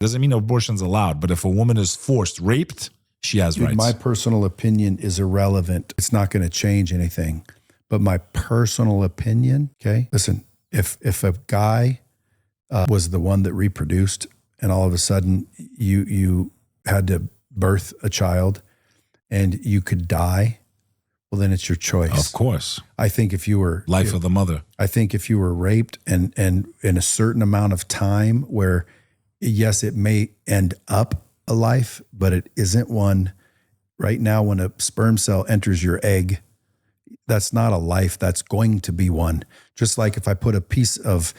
Doesn't mean abortion's allowed, but if a woman is forced, raped, she has rights. My personal opinion is irrelevant. It's not going to change anything. But my personal opinion, okay? Listen, if a guy was the one that reproduced and all of a sudden you had to birth a child and you could die, well, then it's your choice. Of course. I think if you were... Life of the mother. I think if you were raped and in a certain amount of time where, yes, it may end up a life, but it isn't one. Right now, when a sperm cell enters your egg, that's not a life, that's going to be one. Just like if I put a piece of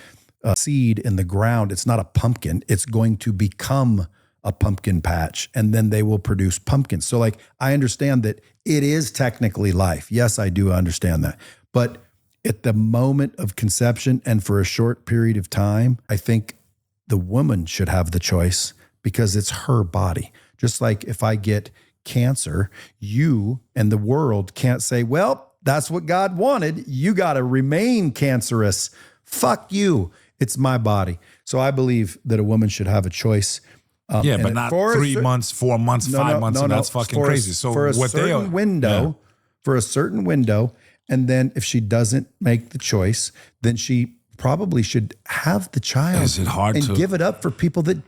seed in the ground, it's not a pumpkin, it's going to become a pumpkin patch, and then they will produce pumpkins. So like, I understand that it is technically life. Yes, I do understand that. But at the moment of conception and for a short period of time, I think the woman should have the choice because it's her body. Just like if I get cancer, you and the world can't say, well, that's what God wanted. You got to remain cancerous. Fuck you. It's my body. So I believe that a woman should have a choice. Yeah, but not 3 months, 4 months, 5 months, and that's fucking crazy. So for a what certain window, for a certain window, and then if she doesn't make the choice, then she probably should have the child. Is it hard and to give it up for people that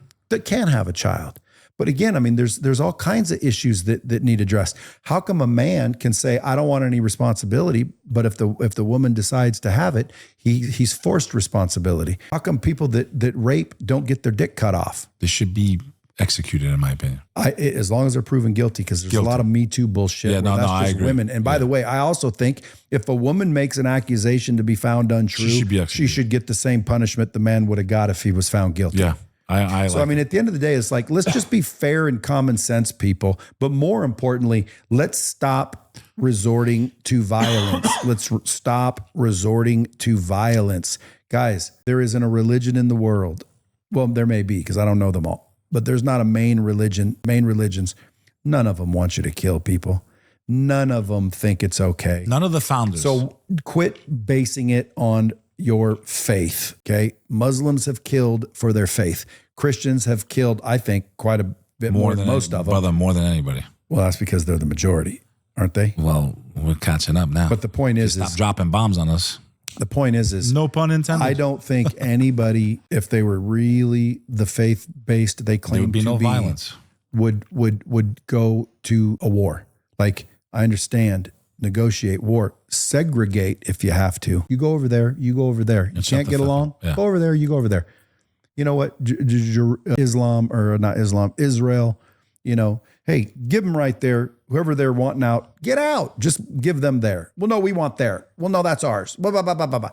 can't have a child? But again, I mean, there's all kinds of issues that need addressed. How come a man can say, I don't want any responsibility, but if the woman decides to have it, he's forced responsibility? How come people that rape don't get their dick cut off? They should be executed, in my opinion. As long as they're proven guilty, because there's a lot of Me Too bullshit. Yeah, that's I just agree. women. And by the way, I also think if a woman makes an accusation to be found untrue, she should get the same punishment the man would have got if he was found guilty. Yeah. I mean, at the end of the day, it's like, let's just be fair and common sense, people. But more importantly, let's stop resorting to violence. Let's stop resorting to violence. Guys, there isn't a religion in the world. Well, there may be, because I don't know them all. But there's not a main religion. Main religions, none of them want you to kill people. None of them think it's okay. None of the founders. So quit basing it on your faith, okay? Muslims have killed for their faith. Christians have killed, I think, quite a bit more than most of them. Brother, more than anybody. Well, that's because they're the majority, aren't they? Well, we're catching up now. But the point is, stop dropping bombs on us. The point is no pun intended. I don't think anybody, if they were really the faith-based they claim to be, no violence. would go to a war. Like, I understand, negotiate war, segregate if you have to. You go over there, you go over there. You can't get along? Yeah. Go over there, you go over there. You know what? Islam, or not Islam, Israel, you know, hey, give them right there. Whoever they're wanting out, get out. Just give them there. Well, no, we want there. Well, no, that's ours. Blah, blah, blah, blah, blah, blah.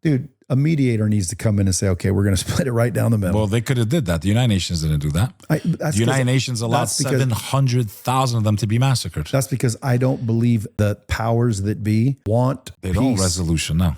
Dude, a mediator needs to come in and say, okay, we're going to split it right down the middle. Well, they could have did that. The United Nations didn't do that. The United Nations allowed 700,000 of them to be massacred. That's because I don't believe the powers that be want They peace. don't resolution, no.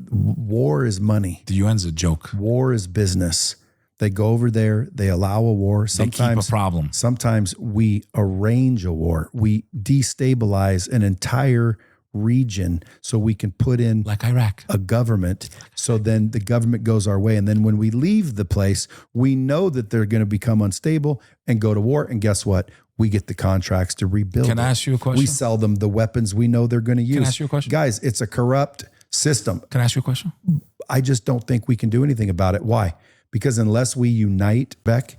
War is money. The UN's a joke. War is business. They go over there, they allow a war. Sometimes they keep a problem. Sometimes we arrange a war. We destabilize an entire region so we can put in, like Iraq, a government. So then the government goes our way. And then when we leave the place, we know that they're going to become unstable and go to war. And guess what? We get the contracts to rebuild. Can I ask you a question? We sell them the weapons we know they're going to use. Can I ask you a question? Guys, it's a corrupt system. Can I ask you a question? I just don't think we can do anything about it. Why? Because unless we unite, Beck,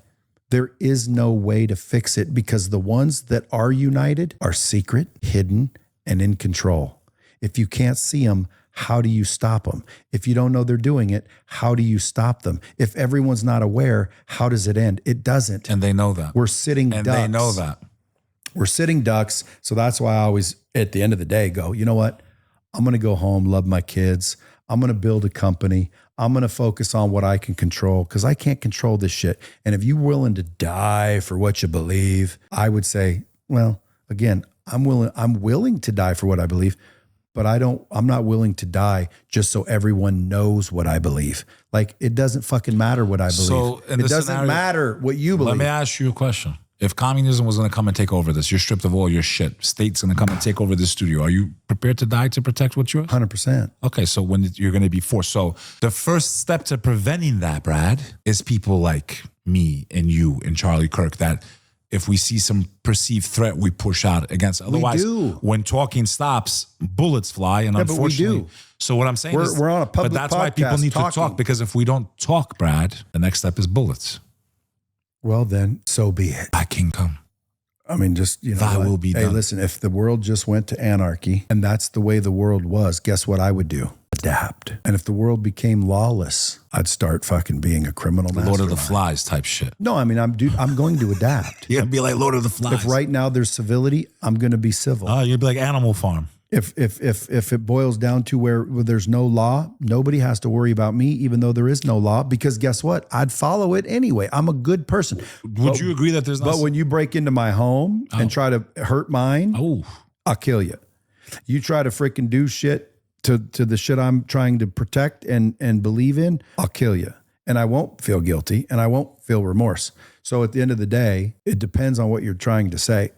there is no way to fix it, because the ones that are united are secret, hidden, and in control. If you can't see them, how do you stop them? If you don't know they're doing it, how do you stop them? If everyone's not aware, how does it end? It doesn't. And they know that. We're sitting ducks. And they know that. We're sitting ducks. So that's why I always, at the end of the day, go, you know what? I'm going to go home, love my kids. I'm going to build a company. I'm going to focus on what I can control, because I can't control this shit. And if you're willing to die for what you believe, I would say, well, again, I'm willing to die for what I believe, but I'm not willing to die just so everyone knows what I believe. Like, it doesn't fucking matter what I believe. So it doesn't matter what you believe. Let me ask you a question. If communism was going to come and take over this, you're stripped of all your shit. State's going to come and take over this studio. Are you prepared to die to protect what's yours? 100%. Okay, so when you're going to be forced. So the first step to preventing that, Brad, is people like me and you and Charlie Kirk, that if we see some perceived threat, we push out against. Otherwise, do. when talking stops, bullets fly. And but we unfortunately, do. So what I'm saying is, We're on a public but that's why people podcast need to talking. talk, because if we don't talk, Brad, the next step is bullets. Well, then so be it. Thy kingdom. I mean, just, you know, Thy what? will be Hey, done. listen, if the world just went to anarchy and that's the way the world was, guess what I would do? Adapt. And if the world became lawless, I'd start fucking being a criminal Lord of the mastermind. Flies type shit. No, I mean, I'm going to adapt. You're gonna be like Lord of the Flies. If right now there's civility, I'm going to be civil. Oh, you'd be like Animal Farm. If it boils down to where there's no law, nobody has to worry about me, even though there is no law, because guess what? I'd follow it anyway. I'm a good person. Would you agree that there's not? But when you break into my home and try to hurt mine, I'll kill you. You try to freaking do shit to the shit I'm trying to protect and believe in, I'll kill you. And I won't feel guilty and I won't feel remorse. So at the end of the day, it depends on what you're trying to say.